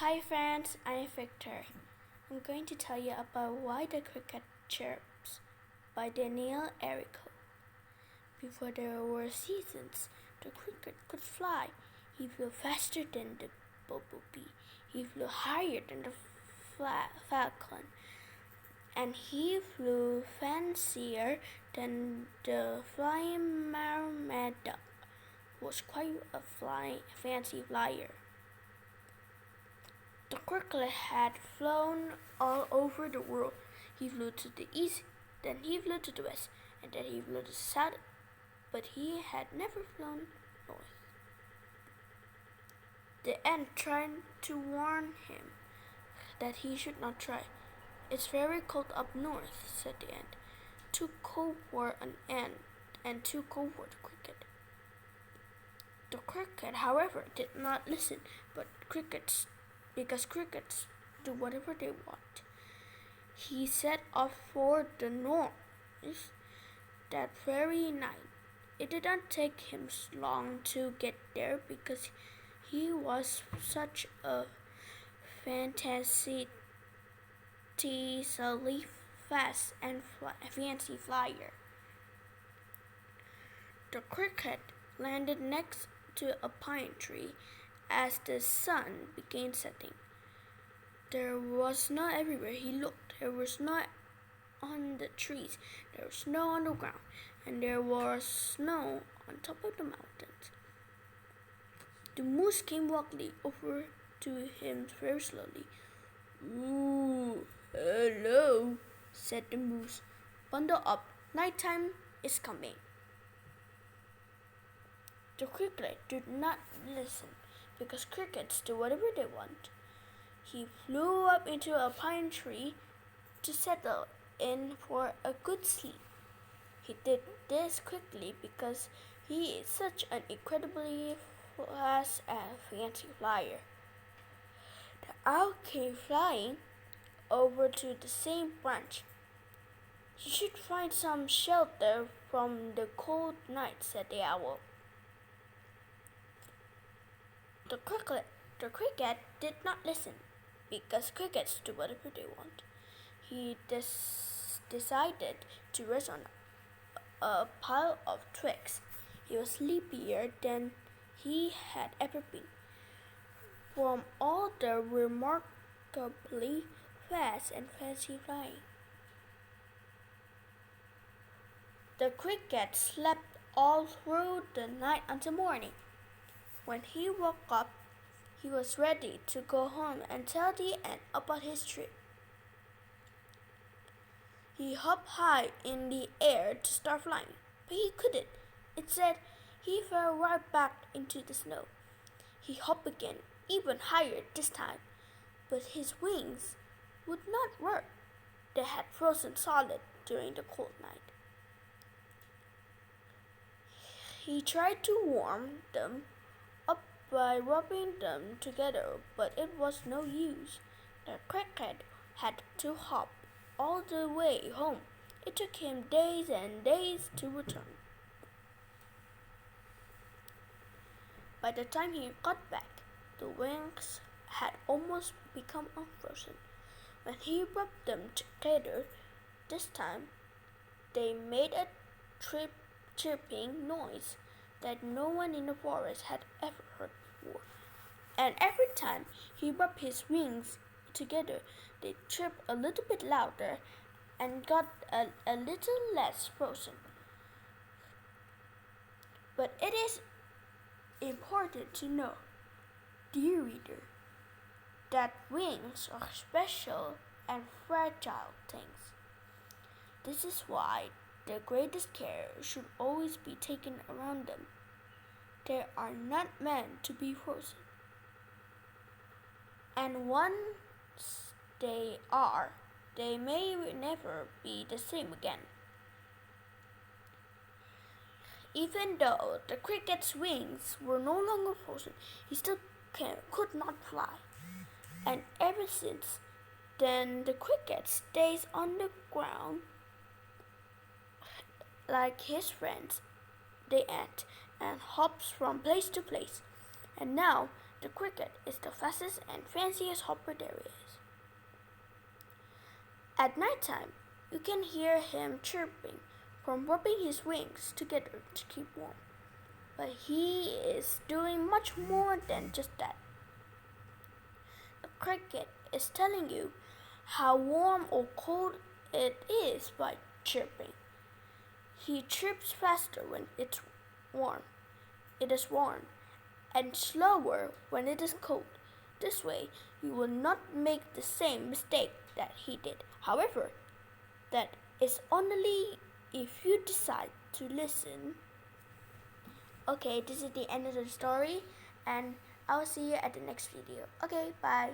Hi friends, I'm Victor. I'm going to tell you about Why the Cricket Chirps by Daniel Erico. Before there were seasons, the cricket could fly. He flew faster than the bumblebee. He flew higher than the falcon. And he flew fancier than the flying marmoset, who was quite a fancy flyer. The cricket had flown all over the world. He flew to the east, then he flew to the west, and then he flew to the south, but he had never flown north. The ant tried to warn him that he should not try. "It's very cold up north," said the ant. "Too cold for an ant, and too cold for the cricket." The cricket, however, did not listen, because crickets do whatever they want. He set off for the north that very night. It did not take him long to get there because he was such a fantastically fast and fancy flyer. The cricket landed next to a pine tree as the sun began setting. There was snow everywhere he looked. There was snow on the trees, there was snow on the ground, and there was snow on top of the mountains. The moose came walking over to him very slowly. "Ooh, hello," said the moose. "Bundle up, nighttime is coming." The cricket did not listen, because crickets do whatever they want. He flew up into a pine tree to settle in for a good sleep. He did this quickly because he is such an incredibly fast and fancy flyer. The owl came flying over to the same branch. "You should find some shelter from the cold night," said the owl. The cricket did not listen, because crickets do whatever they want. He decided to rest on a pile of twigs. He was sleepier than he had ever been, from all the remarkably fast and fancy flying. The cricket slept all through the night until morning. When he woke up, he was ready to go home and tell the ant about his trip. He hopped high in the air to start flying, but he couldn't. Instead, he fell right back into the snow. He hopped again, even higher this time, but his wings would not work. They had frozen solid during the cold night. He tried to warm them up by rubbing them together, but it was no use. The cricket had to hop all the way home. It took him days and days to return. By the time he got back, the wings had almost become unfrozen. When he rubbed them together, this time they made a chirping noise that no one in the forest had ever heard before. And every time he rubbed his wings together, they chirped a little bit louder and got a little less frozen. But it is important to know, dear reader, that wings are special and fragile things. This is why the greatest care should always be taken around them. They are not meant to be frozen. And once they are, they may never be the same again. Even though the cricket's wings were no longer frozen, he still could not fly. And ever since then, the cricket stays on the ground like his friends, the ant, and hops from place to place. And now the cricket is the fastest and fanciest hopper there is. At night time, you can hear him chirping from rubbing his wings together to keep warm. But he is doing much more than just that. The cricket is telling you how warm or cold it is by chirping. He chirps faster when it's warm. It is warm, and slower when it is cold. This way, you will not make the same mistake that he did. However, that is only if you decide to listen. Okay, this is the end of the story, and I'll see you at the next video. Okay, bye.